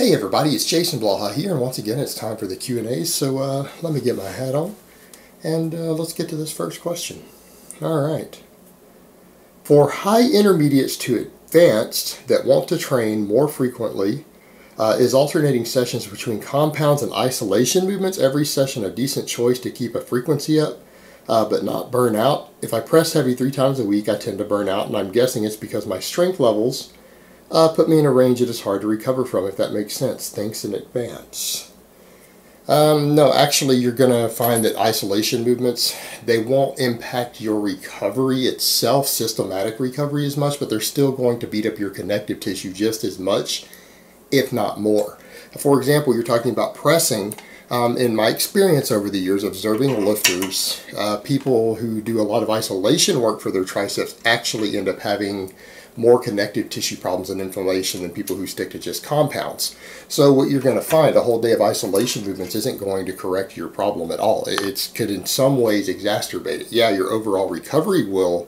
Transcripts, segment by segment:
Hey everybody, it's Jason Blaha here, and once again it's time for the Q&As, so let me get my hat on, and let's get to this first question. Alright. For high intermediates to advanced that want to train more frequently, is alternating sessions between compounds and isolation movements every session a decent choice to keep a frequency up, but not burn out? If I press heavy 3 times a week, I tend to burn out, and I'm guessing it's because my strength levels put me in a range that is hard to recover from, if that makes sense. Thanks in advance. No, actually you're going to find that isolation movements, they won't impact your recovery itself, systematic recovery as much, but they're still going to beat up your connective tissue just as much, if not more. For example, you're talking about pressing. In my experience over the years observing lifters, people who do a lot of isolation work for their triceps actually end up having more connective tissue problems and inflammation than people who stick to just compounds. So what you're going to find, a whole day of isolation movements isn't going to correct your problem at all. It could in some ways exacerbate it. Yeah, your overall recovery will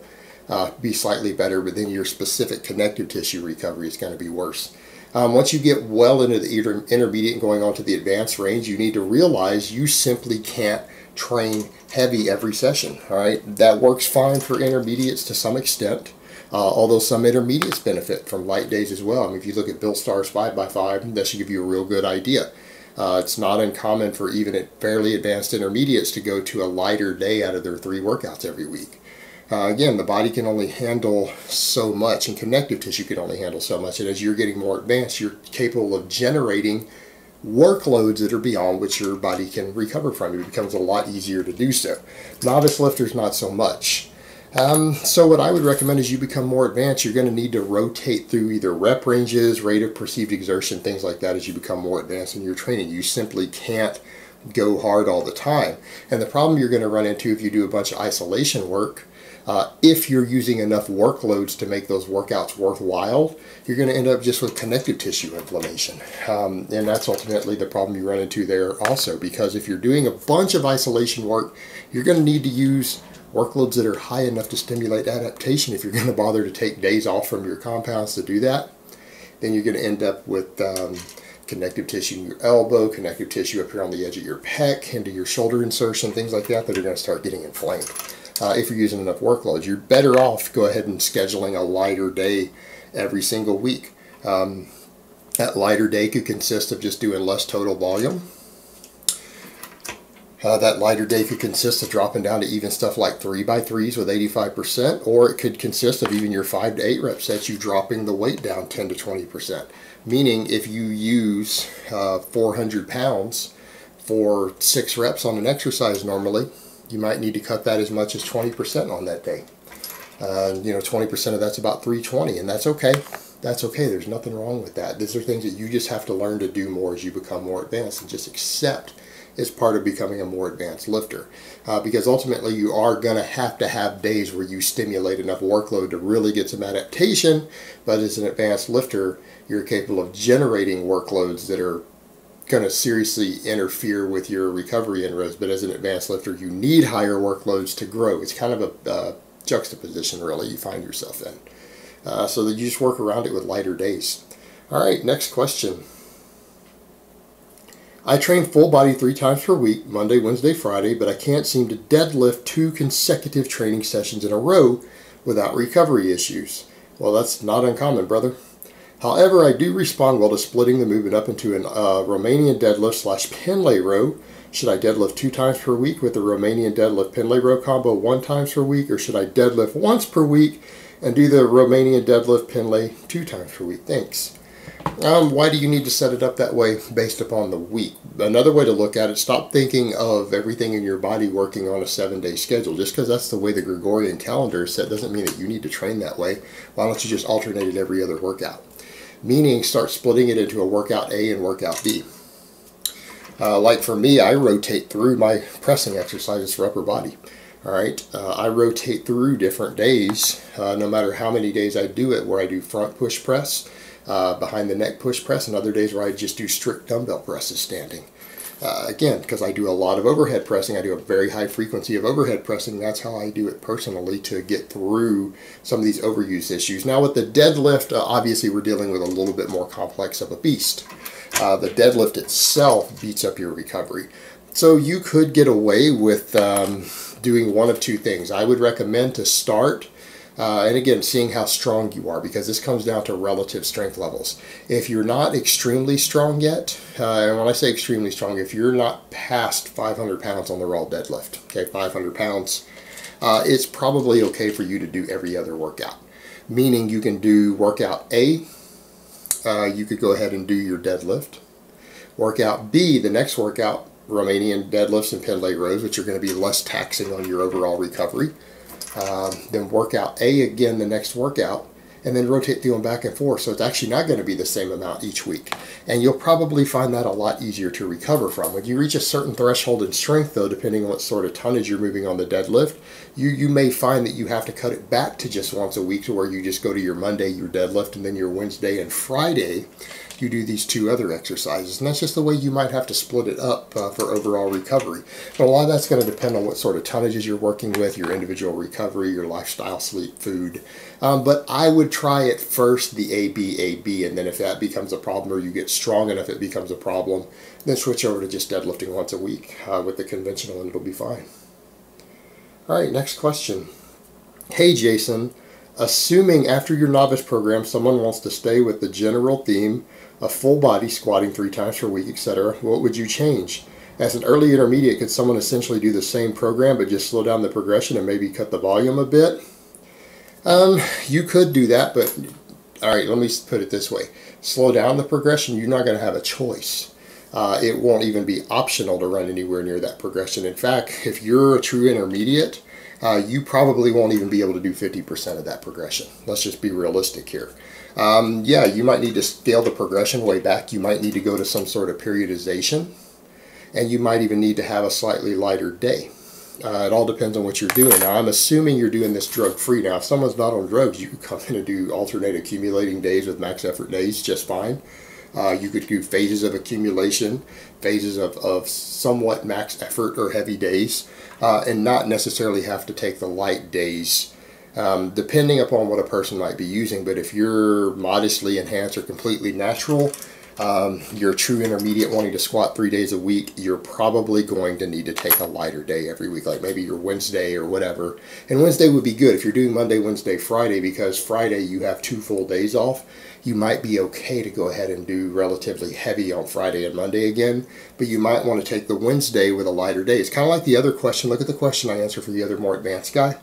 be slightly better, but then your specific connective tissue recovery is going to be worse. Once you get well into the intermediate and going on to the advanced range, you need to realize you simply can't train heavy every session. All right, that works fine for intermediates to some extent. Although some intermediates benefit from light days as well. I mean, if you look at Bill Starr's 5x5, that should give you a real good idea. It's not uncommon for even at fairly advanced intermediates to go to a lighter day out of their 3 workouts every week. Again, the body can only handle so much, and connective tissue can only handle so much, and as you're getting more advanced, you're capable of generating workloads that are beyond which your body can recover from. It becomes a lot easier to do so. Novice lifters, not so much. So what I would recommend is you become more advanced, you're going to need to rotate through either rep ranges, rate of perceived exertion, things like that as you become more advanced in your training. You simply can't go hard all the time. And the problem you're going to run into if you do a bunch of isolation work, if you're using enough workloads to make those workouts worthwhile, you're going to end up just with connective tissue inflammation. And that's ultimately the problem you run into there also, because if you're doing a bunch of isolation work, you're going to need to use workloads that are high enough to stimulate adaptation. If you're going to bother to take days off from your compounds to do that, then you're going to end up with connective tissue in your elbow, connective tissue up here on the edge of your pec, into your shoulder insertion, things like that that are going to start getting inflamed. If you're using enough workloads, you're better off go ahead and scheduling a lighter day every single week. That lighter day could consist of just doing less total volume. That lighter day could consist of dropping down to even stuff like 3x3s with 85%, or it could consist of even your 5 to 8 rep sets, you dropping the weight down 10 to 20%. Meaning if you use 400 pounds for 6 reps on an exercise normally, you might need to cut that as much as 20% on that day. 20% of that's about 320, and that's okay. That's okay. There's nothing wrong with that. These are things that you just have to learn to do more as you become more advanced, and just accept is part of becoming a more advanced lifter. Because ultimately you are going to have days where you stimulate enough workload to really get some adaptation, but as an advanced lifter, you're capable of generating workloads that are going to seriously interfere with your recovery inroads. But as an advanced lifter, you need higher workloads to grow. It's kind of a juxtaposition, really, you find yourself in. So that you just work around it with lighter days. All right, next question. I train full body 3 times per week, Monday, Wednesday, Friday, but I can't seem to deadlift 2 consecutive training sessions in a row without recovery issues. Well, that's not uncommon, brother. However, I do respond well to splitting the movement up into an Romanian deadlift / Pendlay row. Should I deadlift 2 times per week with the Romanian deadlift Pendlay row combo 1 times per week, or should I deadlift once per week and do the Romanian deadlift Pendlay 2 times per week? Thanks. Why do you need to set it up that way based upon the week? Another way to look at it, stop thinking of everything in your body working on a 7-day schedule. Just because that's the way the Gregorian calendar is set doesn't mean that you need to train that way. Why don't you just alternate it every other workout? Meaning start splitting it into a workout A and workout B. Like for me, I rotate through my pressing exercises for upper body. All right, I rotate through different days, no matter how many days I do it, where I do front push press, behind the neck push press, and other days where I just do strict dumbbell presses standing. Again, because I do a lot of overhead pressing, I do a very high frequency of overhead pressing. That's how I do it personally to get through some of these overuse issues. Now with the deadlift, obviously we're dealing with a little bit more complex of a beast. The deadlift itself beats up your recovery. So you could get away with doing one of two things. I would recommend to start, and again, seeing how strong you are, because this comes down to relative strength levels. If you're not extremely strong yet, and when I say extremely strong, if you're not past 500 pounds on the raw deadlift, okay, 500 pounds, it's probably okay for you to do every other workout. Meaning you can do workout A, you could go ahead and do your deadlift. Workout B, the next workout, Romanian deadlifts and Pendlay rows, which are going to be less taxing on your overall recovery. Then workout A again the next workout, and then rotate through them back and forth. So it's actually not going to be the same amount each week. And you'll probably find that a lot easier to recover from. When you reach a certain threshold in strength, though, depending on what sort of tonnage you're moving on the deadlift, you may find that you have to cut it back to just once a week, to where you just go to your Monday, your deadlift, and then your Wednesday and Friday, you do these two other exercises. And that's just the way you might have to split it up for overall recovery. But a lot of that's going to depend on what sort of tonnages you're working with, your individual recovery, your lifestyle, sleep, food. But I would try it first, the AB, and then if that becomes a problem, or you get strong enough it becomes a problem, then switch over to just deadlifting once a week with the conventional, and it'll be fine. All right, next question. Hey Jason, assuming after your novice program someone wants to stay with the general theme of full body squatting 3 times per week, etc., what would you change? As an early intermediate, could someone essentially do the same program but just slow down the progression and maybe cut the volume a bit? You could do that, but all right, let me put it this way. Slow down the progression, you're not going to have a choice. It won't even be optional to run anywhere near that progression. In fact, if you're a true intermediate, you probably won't even be able to do 50% of that progression. Let's just be realistic here. Yeah, you might need to scale the progression way back. You might need to go to some sort of periodization, and you might even need to have a slightly lighter day. It all depends on what you're doing. Now, I'm assuming you're doing this drug-free. Now, if someone's not on drugs, you could come in and do alternate accumulating days with max effort days just fine. You could do phases of accumulation, phases of somewhat max effort or heavy days, and not necessarily have to take the light days, depending upon what a person might be using. But if you're modestly enhanced or completely natural, you're a true intermediate wanting to squat 3 days a week, you're probably going to need to take a lighter day every week, like maybe your Wednesday or whatever. And Wednesday would be good if you're doing Monday, Wednesday, Friday, because Friday you have 2 full days off. You might be okay to go ahead and do relatively heavy on Friday and Monday again, but you might want to take the Wednesday with a lighter day. It's kind of like the other question. Look at the question I answered for the other more advanced guy.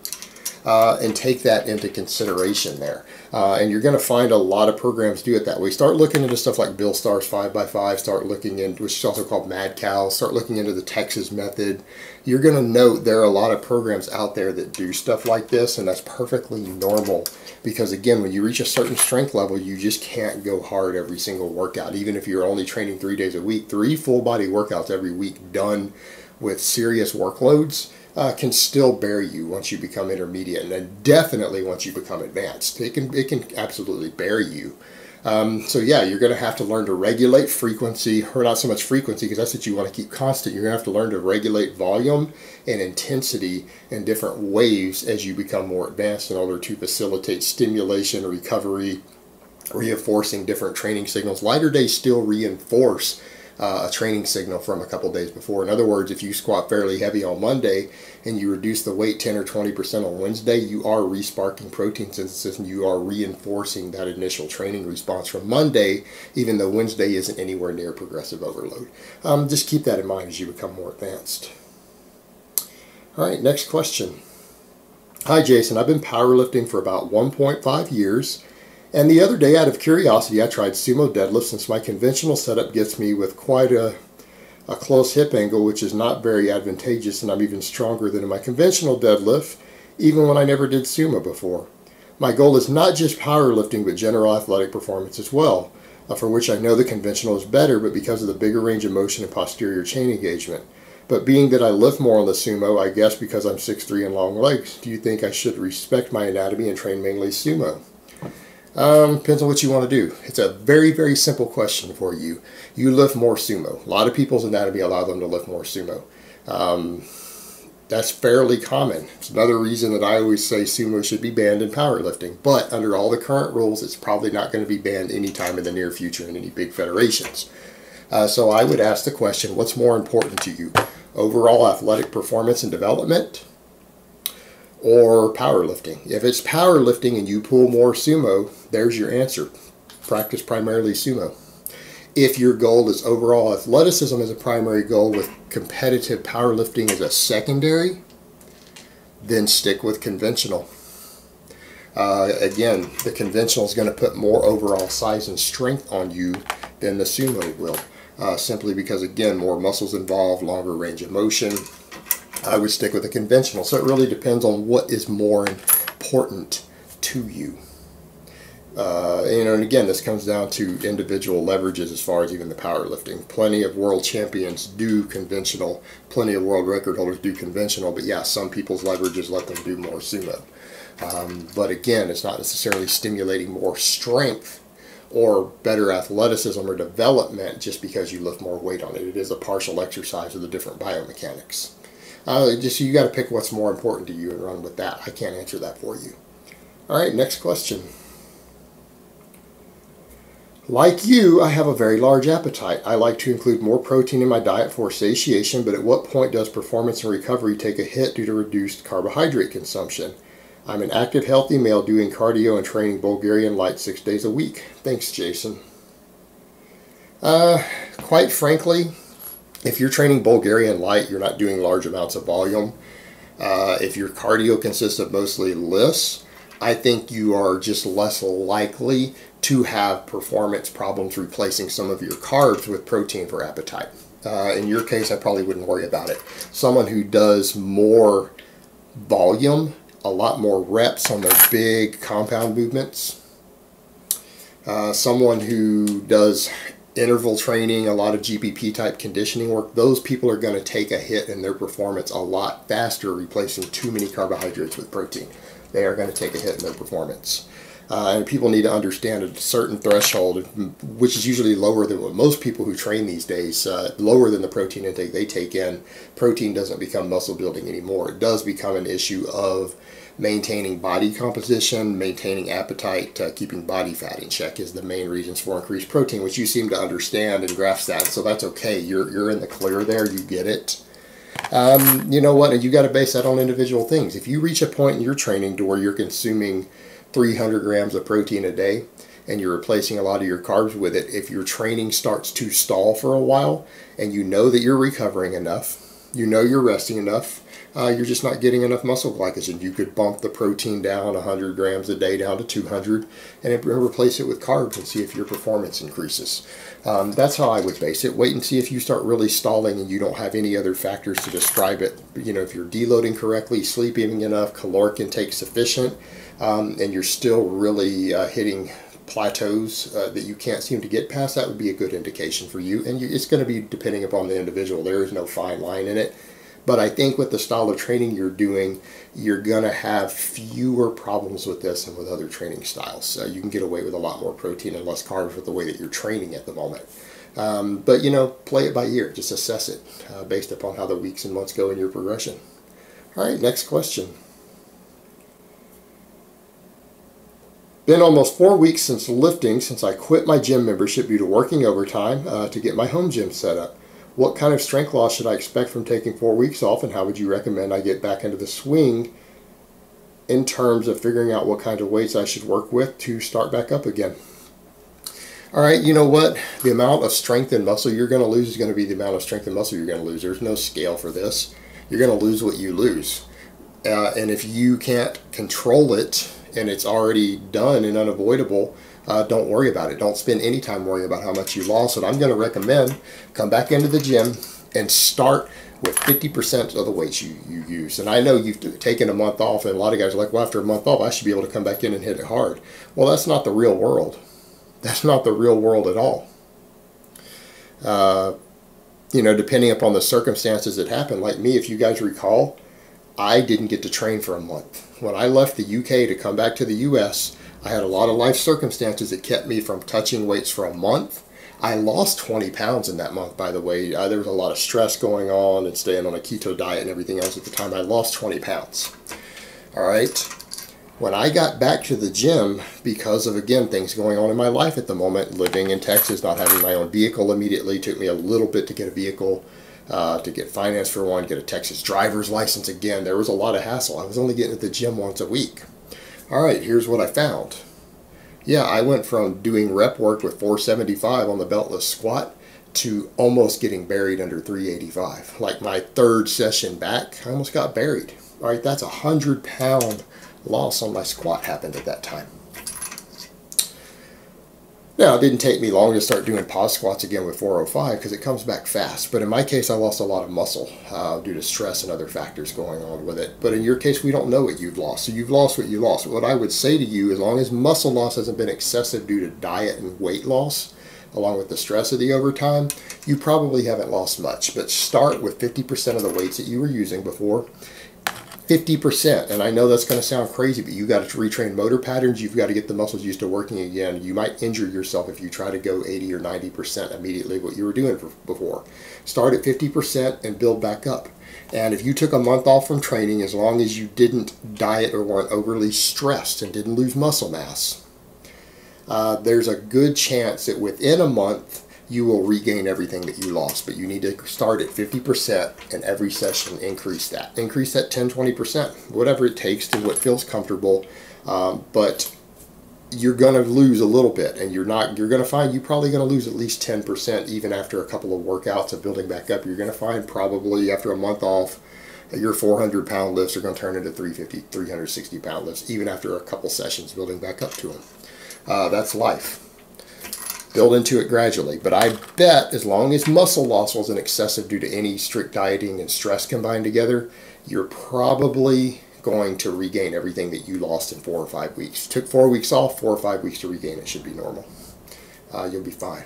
And take that into consideration there. And you're going to find a lot of programs do it that way. Start looking into stuff like Bill Starr's 5x5, start looking into, which is also called Mad Cow, start looking into the Texas method. You're going to note there are a lot of programs out there that do stuff like this, and that's perfectly normal. Because again, when you reach a certain strength level, you just can't go hard every single workout. Even if you're only training 3 days a week, 3 full body workouts every week done with serious workloads can still bear you once you become intermediate, and then definitely once you become advanced. It can absolutely bear you. So yeah, you're going to have to learn to regulate frequency, or not so much frequency because that's what you want to keep constant. You're going to have to learn to regulate volume and intensity in different waves as you become more advanced in order to facilitate stimulation, recovery, reinforcing different training signals. Lighter days still reinforce a training signal from a couple days before. In other words, if you squat fairly heavy on Monday and you reduce the weight 10 or 20% on Wednesday, you are resparking protein synthesis and you are reinforcing that initial training response from Monday, even though Wednesday isn't anywhere near progressive overload. Just keep that in mind as you become more advanced. All right, next question. Hi Jason, I've been powerlifting for about 1.5 years. And the other day, out of curiosity, I tried sumo deadlifts since my conventional setup gets me with quite a close hip angle, which is not very advantageous, and I'm even stronger than in my conventional deadlift, even when I never did sumo before. My goal is not just powerlifting, but general athletic performance as well, for which I know the conventional is better, but because of the bigger range of motion and posterior chain engagement. But being that I lift more on the sumo, I guess because I'm 6'3" and long legs, do you think I should respect my anatomy and train mainly sumo? Depends on what you want to do. It's a very, very simple question for you. You lift more sumo. A lot of people's anatomy allow them to lift more sumo. That's fairly common. It's another reason that I always say sumo should be banned in powerlifting. But under all the current rules, it's probably not going to be banned anytime in the near future in any big federations. So I would ask the question, what's more important to you? Overall athletic performance and development, or powerlifting? If it's powerlifting and you pull more sumo, there's your answer. Practice primarily sumo. If your goal is overall athleticism as a primary goal with competitive powerlifting as a secondary, then stick with conventional. Again, the conventional is going to put more overall size and strength on you than the sumo will. Simply because, again, more muscles involved, longer range of motion. I would stick with the conventional. So it really depends on what is more important to you. And again, this comes down to individual leverages as far as even the powerlifting. Plenty of world champions do conventional. Plenty of world record holders do conventional. But yeah, some people's leverages let them do more sumo. But again, it's not necessarily stimulating more strength or better athleticism or development just because you lift more weight on it. It is a partial exercise of the different biomechanics. Just you got to pick what's more important to you and run with that. I can't answer that for you. All right, next question. Like you, I have a very large appetite. I like to include more protein in my diet for satiation, but at what point does performance and recovery take a hit due to reduced carbohydrate consumption? I'm an active, healthy male doing cardio and training Bulgarian light 6 days a week. Thanks, Jason. Quite frankly, if you're training Bulgarian light, you're not doing large amounts of volume. If your cardio consists of mostly lifts, I think you are just less likely to have performance problems replacing some of your carbs with protein for appetite. In your case, I probably wouldn't worry about it. Someone who does more volume, a lot more reps on their big compound movements, someone who does interval training, a lot of GPP type conditioning work, those people are going to take a hit in their performance a lot faster replacing too many carbohydrates with protein. They are going to take a hit in their performance. And people need to understand a certain threshold, which is usually lower than what most people who train these days, lower than the protein intake they take in. Protein doesn't become muscle building anymore. It does become an issue of maintaining body composition, maintaining appetite, keeping body fat in check is the main reasons for increased protein, which you seem to understand and grasp that. So that's okay. You're in the clear there. You get it. You know what? And you got to base that on individual things. If you reach a point in your training to where you're consuming 300 grams of protein a day and you're replacing a lot of your carbs with it, if your training starts to stall for a while and you know that you're recovering enough, you know you're resting enough, you're just not getting enough muscle glycogen. You could bump the protein down 100 grams a day down to 200 and replace it with carbs and see if your performance increases. That's how I would base it. Wait and see if you start really stalling and you don't have any other factors to describe it. You know, if you're deloading correctly, sleeping enough, caloric intake sufficient, and you're still really hitting plateaus that you can't seem to get past, that would be a good indication for you. And it's going to be depending upon the individual. There is no fine line in it. But I think with the style of training you're doing, you're going to have fewer problems with this than with other training styles. So you can get away with a lot more protein and less carbs with the way that you're training at the moment. But, you know, play it by ear. Just assess it based upon how the weeks and months go in your progression. All right, next question. Been almost 4 weeks since lifting since I quit my gym membership due to working overtime to get my home gym set up. What kind of strength loss should I expect from taking 4 weeks off, and how would you recommend I get back into the swing in terms of figuring out what kind of weights I should work with to start back up again? All right, you know what? The amount of strength and muscle you're going to lose is going to be the amount of strength and muscle you're going to lose. There's no scale for this. You're going to lose what you lose. And if you can't control it and it's already done and unavoidable, don't worry about it. Don't spend any time worrying about how much you lost. And I'm going to recommend come back into the gym and start with 50% of the weights you use. And I know you've taken a month off, and a lot of guys are like, well, after a month off, I should be able to come back in and hit it hard. Well, that's not the real world. That's not the real world at all. You know, depending upon the circumstances that happen, like me, if you guys recall, I didn't get to train for a month. When I left the UK to come back to the US, I had a lot of life circumstances that kept me from touching weights for a month. I lost 20 pounds in that month, by the way. There was a lot of stress going on and staying on a keto diet and everything else at the time. I lost 20 pounds. All right. When I got back to the gym, because of, again, things going on in my life at the moment, living in Texas, not having my own vehicle immediately, took me a little bit to get a vehicle, to get finance for one, get a Texas driver's license again. There was a lot of hassle. I was only getting to the gym once a week. All right, here's what I found. Yeah, I went from doing rep work with 475 on the beltless squat to almost getting buried under 385. Like my third session back, I almost got buried. All right, that's a 100-pound loss on my squat happened at that time. Now, it didn't take me long to start doing pause squats again with 405 because it comes back fast. But in my case, I lost a lot of muscle due to stress and other factors going on with it. But in your case, we don't know what you've lost. So you've lost what you lost. What I would say to you, as long as muscle loss hasn't been excessive due to diet and weight loss, along with the stress of the overtime, you probably haven't lost much. But start with 50% of the weights that you were using before. 50%, and I know that's going to sound crazy, but you got to retrain motor patterns. You've got to get the muscles used to working again. You might injure yourself if you try to go 80 or 90% immediately what you were doing before. Start at 50% and build back up. And if you took a month off from training, as long as you didn't diet or weren't overly stressed and didn't lose muscle mass, there's a good chance that within a month you will regain everything that you lost. But you need to start at 50% and every session increase that. Increase that 10-20%, whatever it takes to what feels comfortable. But you're going to lose a little bit, and you're going to find you're probably going to lose at least 10% even after a couple of workouts of building back up. You're going to find probably after a month off, your 400-pound lifts are going to turn into 350, 360-pound lifts, even after a couple sessions building back up to them. That's life. Build into it gradually. But I bet as long as muscle loss wasn't excessive due to any strict dieting and stress combined together, you're probably going to regain everything that you lost in 4 or 5 weeks. Took 4 weeks off, 4 or 5 weeks to regain it should be normal. You'll be fine.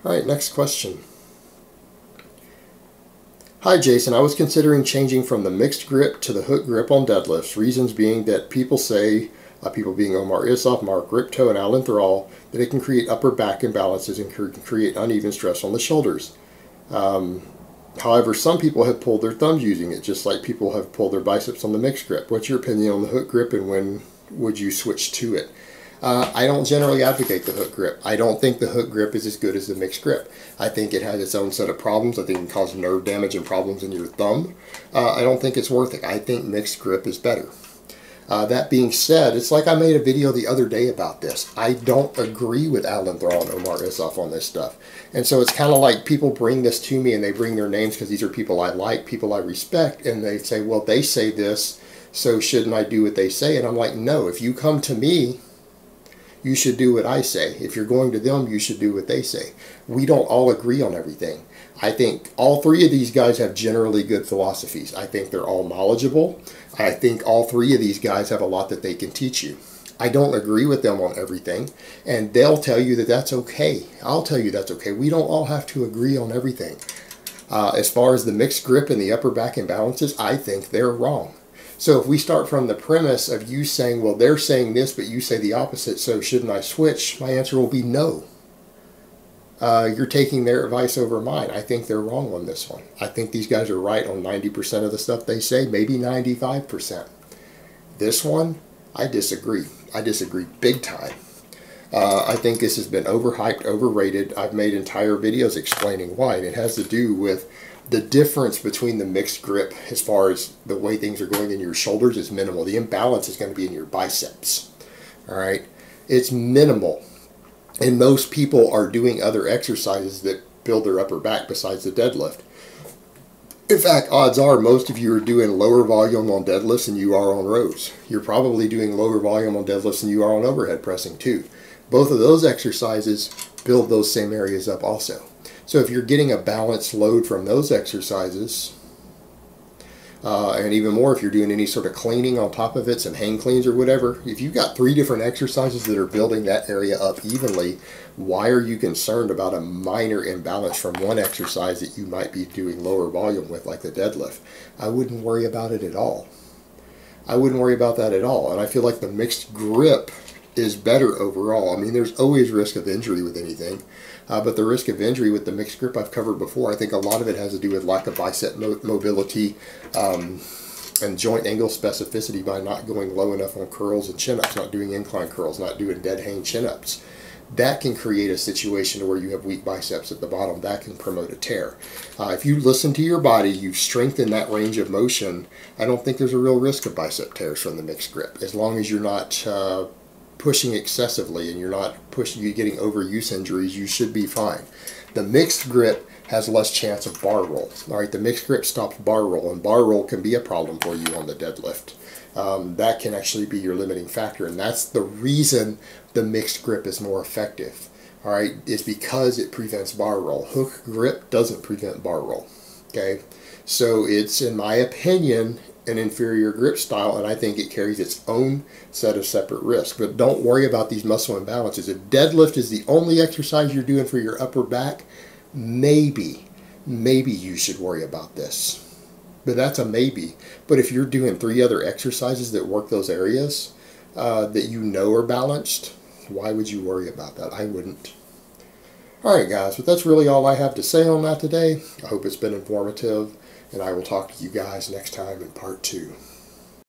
All right, next question. Hi Jason, I was considering changing from the mixed grip to the hook grip on deadlifts. Reasons being that people say, people being Omar Isuf, Rippetoe and Alan Thrall, that it can create upper back imbalances and can create uneven stress on the shoulders. However, some people have pulled their thumbs using it, just like people have pulled their biceps on the mixed grip. What's your opinion on the hook grip, and when would you switch to it? I don't generally advocate the hook grip. I don't think the hook grip is as good as the mixed grip. I think it has its own set of problems. I think it can cause nerve damage and problems in your thumb. I don't think it's worth it. I think mixed grip is better. That being said, it's like I made a video the other day about this. I don't agree with Alan Thrall and Omar Isuf on this stuff. And so it's kind of like people bring this to me and they bring their names because these are people I like, people I respect, and they say, well, they say this, so shouldn't I do what they say? And I'm like, no, if you come to me, you should do what I say. If you're going to them, you should do what they say. We don't all agree on everything. I think all three of these guys have generally good philosophies. I think they're all knowledgeable. I think all three of these guys have a lot that they can teach you. I don't agree with them on everything, and they'll tell you that that's okay. I'll tell you that's okay. We don't all have to agree on everything. As far as the mixed grip and the upper back imbalances, I think they're wrong. So if we start from the premise of you saying, well, they're saying this, but you say the opposite, so shouldn't I switch? My answer will be no. You're taking their advice over mine. I think they're wrong on this one. I think these guys are right on 90% of the stuff they say, maybe 95%. This one, I disagree. I disagree big time. I think this has been overhyped, overrated. I've made entire videos explaining why, and it has to do with the difference between the mixed grip as far as the way things are going in your shoulders is minimal. The imbalance is going to be in your biceps. All right? It's minimal. And most people are doing other exercises that build their upper back besides the deadlift. In fact, odds are most of you are doing lower volume on deadlifts than you are on rows. You're probably doing lower volume on deadlifts than you are on overhead pressing too. Both of those exercises build those same areas up also. So if you're getting a balanced load from those exercises, and even more if you're doing any sort of cleaning on top of it, some hang cleans or whatever, if you've got 3 different exercises that are building that area up evenly, why are you concerned about a minor imbalance from one exercise that you might be doing lower volume with, like the deadlift? I wouldn't worry about it at all. I wouldn't worry about that at all. And I feel like the mixed grip is better overall. I mean, there's always risk of injury with anything. But the risk of injury with the mixed grip I've covered before. I think a lot of it has to do with lack of bicep mobility, and joint angle specificity by not going low enough on curls and chin-ups, not doing incline curls, not doing dead hang chin-ups. That can create a situation where you have weak biceps at the bottom. That can promote a tear. If you listen to your body, you strengthen that range of motion, I don't think there's a real risk of bicep tears from the mixed grip. As long as you're not pushing excessively and you're not getting overuse injuries, you should be fine. The mixed grip has less chance of bar roll. All right, the mixed grip stops bar roll, and bar roll can be a problem for you on the deadlift. That can actually be your limiting factor, and that's the reason the mixed grip is more effective. All right, it's because it prevents bar roll. Hook grip doesn't prevent bar roll. Okay, so it's, in my opinion, an inferior grip style, and I think it carries its own set of separate risks. But don't worry about these muscle imbalances. If deadlift is the only exercise you're doing for your upper back, maybe you should worry about this. But that's a maybe. But if you're doing 3 other exercises that work those areas that you know are balanced, why would you worry about that? I wouldn't. Alright guys, but that's really all I have to say on that today. I hope it's been informative, and I will talk to you guys next time in part 2.